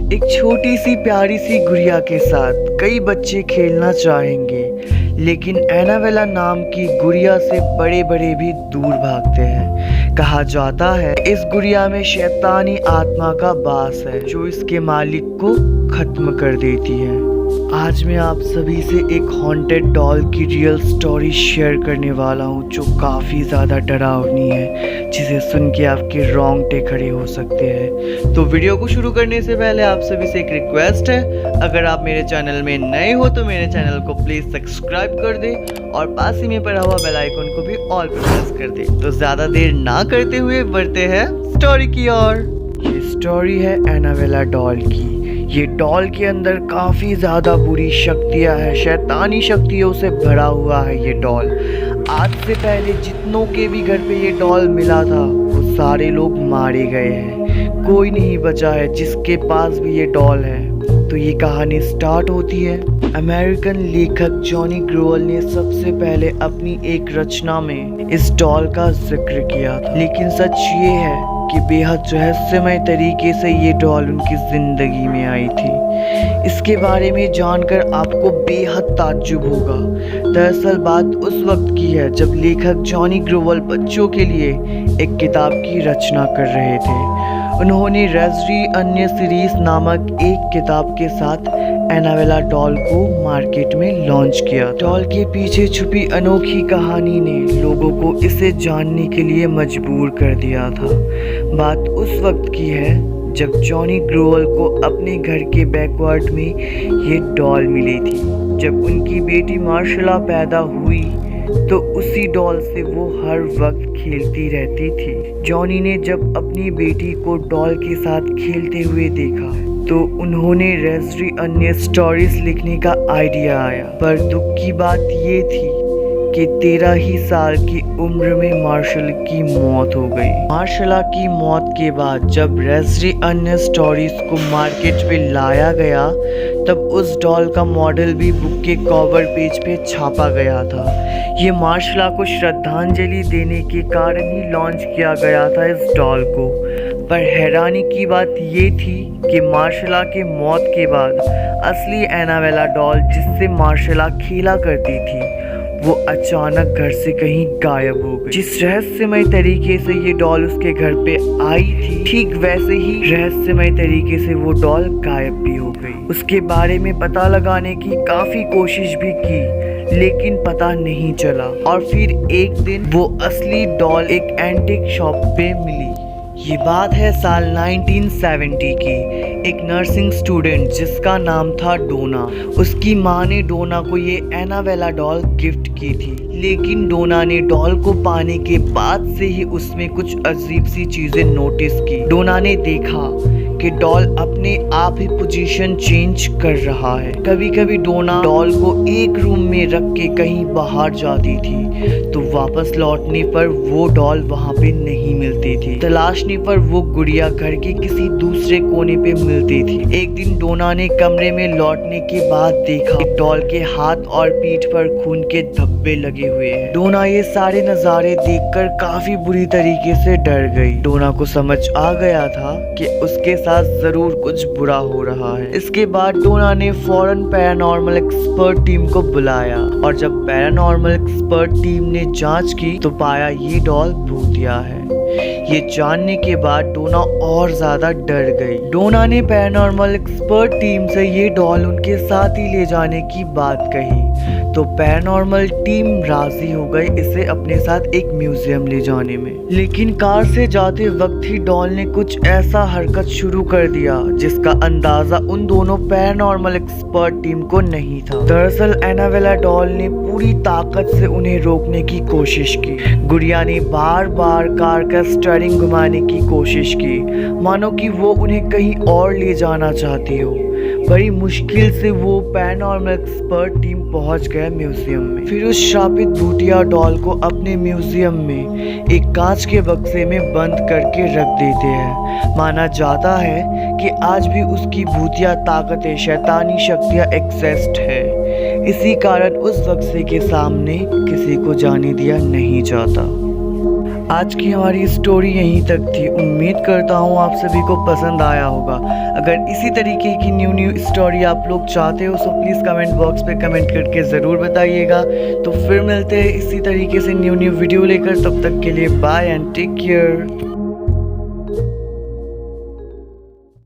एक छोटी सी प्यारी सी गुड़िया के साथ कई बच्चे खेलना चाहेंगे, लेकिन एनाबेला नाम की गुड़िया से बड़े बड़े भी दूर भागते हैं। कहा जाता है इस गुड़िया में शैतानी आत्मा का वास है जो इसके मालिक को खत्म कर देती है। आज मैं आप सभी से एक हॉन्टेड डॉल की रियल स्टोरी शेयर करने वाला हूँ जो काफ़ी ज़्यादा डरावनी है, जिसे सुन के आपके रोंगटे खड़े हो सकते हैं। तो वीडियो को शुरू करने से पहले आप सभी से एक रिक्वेस्ट है, अगर आप मेरे चैनल में नए हो तो मेरे चैनल को प्लीज़ सब्सक्राइब कर दें और पास ही में पड़ा हुआ बेल आइकन को भी ऑल पर प्रेस कर दें। तो ज़्यादा देर ना करते हुए बढ़ते हैं स्टोरी की ओर। ये स्टोरी है एनाबेला डॉल की। ये डॉल के अंदर काफ़ी ज़्यादा बुरी शक्तियाँ हैं, शैतानी शक्तियों से भरा हुआ है ये डॉल। आज से पहले जितनों के भी घर पे ये डॉल मिला था वो सारे लोग मारे गए हैं, कोई नहीं बचा है जिसके पास भी ये डॉल है। तो ये कहानी स्टार्ट होती है। अमेरिकन लेखक जॉनी ग्रोवल ने सबसे पहले अपनी एक रचना में इस डॉल का जिक्र किया, लेकिन सच ये है कि बेहद रहस्यमय तरीके से ये डॉल उनकी ज़िंदगी में आई थी। इसके बारे में जानकर आपको बेहद ताज्जुब होगा। दरअसल बात उस वक्त की है जब लेखक जॉनी ग्रोवल बच्चों के लिए एक किताब की रचना कर रहे थे। उन्होंने रेज़री अन्य सीरीज नामक एक किताब के साथ एनाबेला डॉल को मार्केट में लॉन्च किया। डॉल के पीछे छुपी अनोखी कहानी ने लोगों को इसे जानने के लिए मजबूर कर दिया था। बात उस वक्त की है जब जॉनी ग्रोवल को अपने घर के बैकयार्ड में ये डॉल मिली थी। जब उनकी बेटी मार्शला पैदा हुई तो उसी डॉल से वो हर वक्त खेलती रहती थी। जॉनी ने जब अपनी बेटी को डॉल के साथ खेलते हुए देखा तो उन्होंने रेज़री अन्य स्टोरीज लिखने का आइडिया आया। पर दुख की बात ये थी कि 13 ही साल की उम्र में मार्शल की मौत हो गई। मार्शला की मौत के बाद जब रेज़री अन्य स्टोरीज को मार्केट में लाया गया तब उस डॉल का मॉडल भी बुक के कवर पेज पे छापा गया था। ये मार्शला को श्रद्धांजलि देने के कारण ही लॉन्च किया गया था इस डॉल को। पर हैरानी की बात ये थी कि मार्शला के मौत के बाद असली एनाबेला डॉल जिससे मार्शला खेला करती थी वो अचानक घर से कहीं गायब हो गई। जिस रहस्यमय तरीके से ये डॉल उसके घर पे आई थी, ठीक वैसे ही रहस्यमय तरीके से वो डॉल गायब भी हो गई। उसके बारे में पता लगाने की काफी कोशिश भी की, लेकिन पता नहीं चला। और फिर एक दिन वो असली डॉल एक एंटीक शॉप पे मिली। ये बात है साल 1970 की। एक नर्सिंग स्टूडेंट जिसका नाम था डोना, उसकी माँ ने डोना को ये एनाबेला डॉल गिफ्ट की थी। लेकिन डोना ने डॉल को पाने के बाद से ही उसमें कुछ अजीब सी चीजें नोटिस की। डोना ने देखा कि डॉल अपने आप ही पोजीशन चेंज कर रहा है। कभी कभी डोना डॉल को एक रूम में रख के कहीं बाहर जाती थी तो वापस लौटने पर वो डॉल वहाँ पे नहीं मिलती थी। तलाशने पर वो गुड़िया घर के किसी दूसरे कोने पे मिलती थी। एक दिन डोना ने कमरे में लौटने के बाद देखा डॉल के हाथ और पीठ पर खून के धब्बे लगे हुए हैं। डोना ये सारे नज़ारे देखकर काफी बुरी तरीके से डर गई। डोना को समझ आ गया था कि उसके साथ जरूर कुछ बुरा हो रहा है। इसके बाद डोना ने फौरन पैरानॉर्मल एक्सपर्ट टीम को बुलाया और जब पैरानॉर्मल एक्सपर्ट टीम ने जांच की तो पाया ये डॉल भूतिया है। ये जानने के बाद डोना और ज्यादा डर गई। डोना ने पैरानॉर्मल एक्सपर्ट टीम से ये डॉल उनके साथ ही ले जाने की बात कही तो पैरानॉर्मल टीम राजी हो गई इसे अपने साथ एक म्यूजियम ले जाने में। लेकिन कार से जाते वक्त ही डॉल ने कुछ ऐसा हरकत शुरू कर दिया जिसका अंदाजा उन दोनों पैरानॉर्मल एक्सपर्ट टीम को नहीं था। दरअसल एनाबेला डॉल ने पूरी ताकत से उन्हें रोकने की कोशिश की। गुड़िया ने बार बार कार का स्टीयरिंग घुमाने की कोशिश की, मानो कि वो उन्हें कहीं और ले जाना चाहती हो। बड़ी मुश्किल से वो पैरानॉर्मल एक्सपर्ट टीम पहुंच गए म्यूजियम में। फिर उस श्रापित भूतिया डॉल को अपने म्यूजियम में एक कांच के बक्से में बंद करके रख देते हैं। माना जाता है कि आज भी उसकी भूतिया ताकतें, शैतानी शक्तियां एग्जिस्ट है। इसी कारण उस बक्से के सामने किसी को जाने दिया नहीं जाता। आज की हमारी स्टोरी यहीं तक थी। उम्मीद करता हूँ आप सभी को पसंद आया होगा। अगर इसी तरीके की न्यू स्टोरी आप लोग चाहते हो तो प्लीज़ कमेंट बॉक्स पे कमेंट करके ज़रूर बताइएगा। तो फिर मिलते हैं इसी तरीके से न्यू वीडियो लेकर। तब तक के लिए बाय एंड टेक केयर।